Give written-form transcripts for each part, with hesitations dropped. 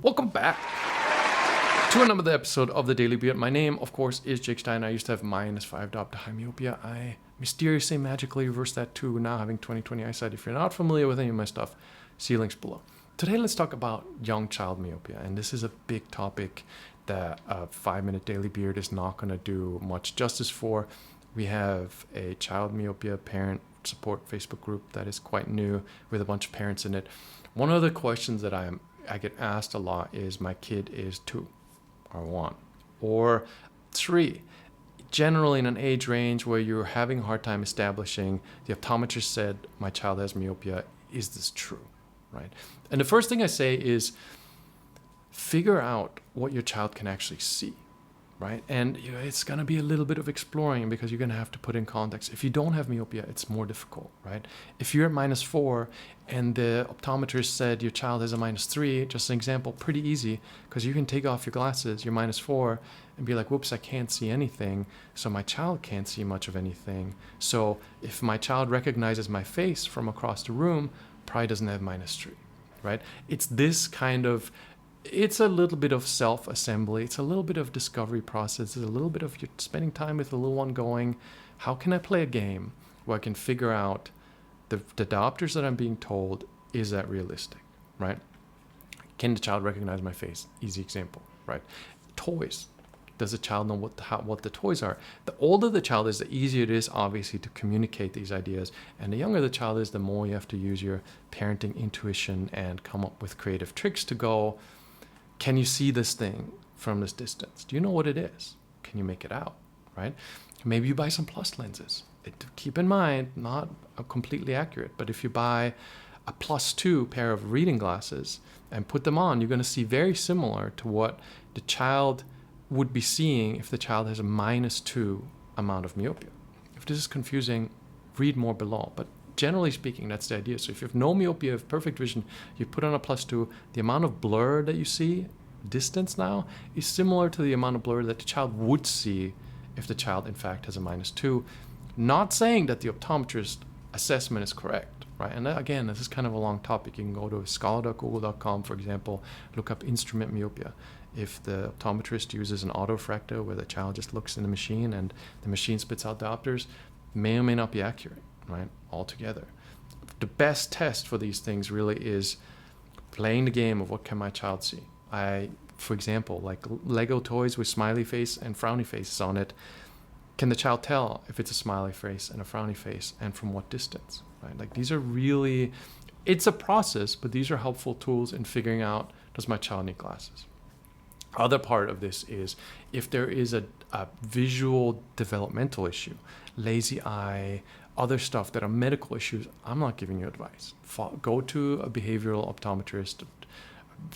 Welcome back to another episode of the Daily Beard. My name, of course, is Jake Steiner. I used to have -5 diopter high myopia. I mysteriously, magically reversed that to now having 20/20 eyesight. If you're not familiar with any of my stuff, see links below. Today, let's talk about young child myopia. And this is a big topic that a 5-minute Daily Beard is not going to do much justice for. We have a child myopia parent support Facebook group that is quite new with a bunch of parents in it. One of the questions that I get asked a lot is, my kid is 2 or 1 or 3, generally in an age range where you're having a hard time establishing, the optometrist said my child has myopia. Is this true? Right? And the first thing I say is figure out what your child can actually see. Right? And it's going to be a little bit of exploring because you're going to have to put in context. If you don't have myopia, it's more difficult, right? If you're at -4 and the optometrist said your child has a -3, just an example, pretty easy, because you can take off your glasses, you're -4, and be like, whoops, I can't see anything. So my child can't see much of anything. So if my child recognizes my face from across the room, probably doesn't have -3, right? It's this kind of, it's a little bit of self-assembly. It's a little bit of discovery process. It's a little bit of you spending time with the little one going, how can I play a game where I can figure out the diopters that I'm being told, is that realistic, right? Can the child recognize my face? Easy example, right? Toys. Does the child know what the toys are? The older the child is, the easier it is, obviously, to communicate these ideas. And the younger the child is, the more you have to use your parenting intuition and come up with creative tricks to go, can you see this thing from this distance? Do you know what it is? Can you make it out, right? Maybe you buy some plus lenses. Keep in mind, not completely accurate, but if you buy a +2 pair of reading glasses and put them on, you're going to see very similar to what the child would be seeing if the child has a -2 amount of myopia. If this is confusing, read more below. But generally speaking, that's the idea. So if you have no myopia, you have perfect vision, you put on a +2, the amount of blur that you see, distance now, is similar to the amount of blur that the child would see if the child in fact has a -2. Not saying that the optometrist assessment is correct, right? And again, this is kind of a long topic. You can go to scholar.google.com, for example, look up instrument myopia. If the optometrist uses an autorefractor where the child just looks in the machine and the machine spits out diopters, may or may not be accurate, right? Altogether. The best test for these things really is playing the game of what can my child see. For example, like Lego toys with smiley face and frowny faces on it, can the child tell if it's a smiley face and a frowny face and from what distance, right? Like these are really, it's a process, but these are helpful tools in figuring out, does my child need glasses? Other part of this is if there is a visual developmental issue, lazy eye, other stuff that are medical issues, I'm not giving you advice. Go to a behavioral optometrist,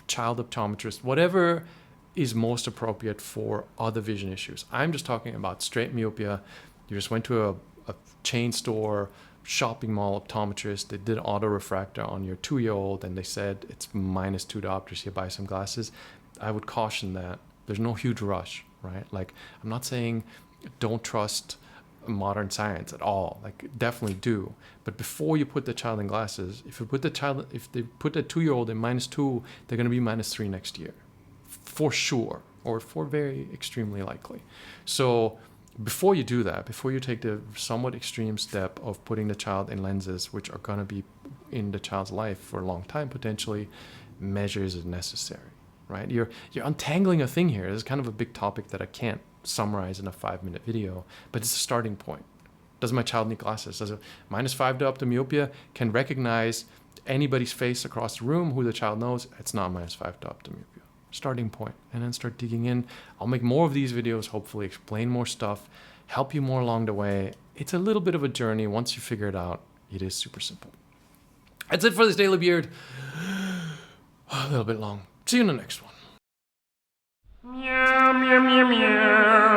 child optometrist, whatever is most appropriate for other vision issues. I'm just talking about straight myopia. You just went to a chain store, shopping mall optometrist, they did autorefractor on your 2-year-old and they said it's -2 diopters, here, buy some glasses. I would caution that there's no huge rush, right? Like, I'm not saying don't trust modern science at all. Like, definitely do. But before you put the child in glasses, if they put a 2-year-old in -2, they're going to be -3 next year, for sure, or for very extremely likely. So before you do that, before you take the somewhat extreme step of putting the child in lenses, which are going to be in the child's life for a long time potentially, measures are necessary. Right? You're untangling a thing here. This is kind of a big topic that I can't summarize in a 5-minute video, but it's a starting point. Does my child need glasses? Does a -5 diopter myopia can recognize anybody's face across the room who the child knows? It's not -5 diopter myopia. Starting point. And then start digging in. I'll make more of these videos, hopefully explain more stuff, help you more along the way. It's a little bit of a journey. Once you figure it out, it is super simple. That's it for this Daily Beard. A little bit long. See you in the next one. Meow, meow, meow, meow.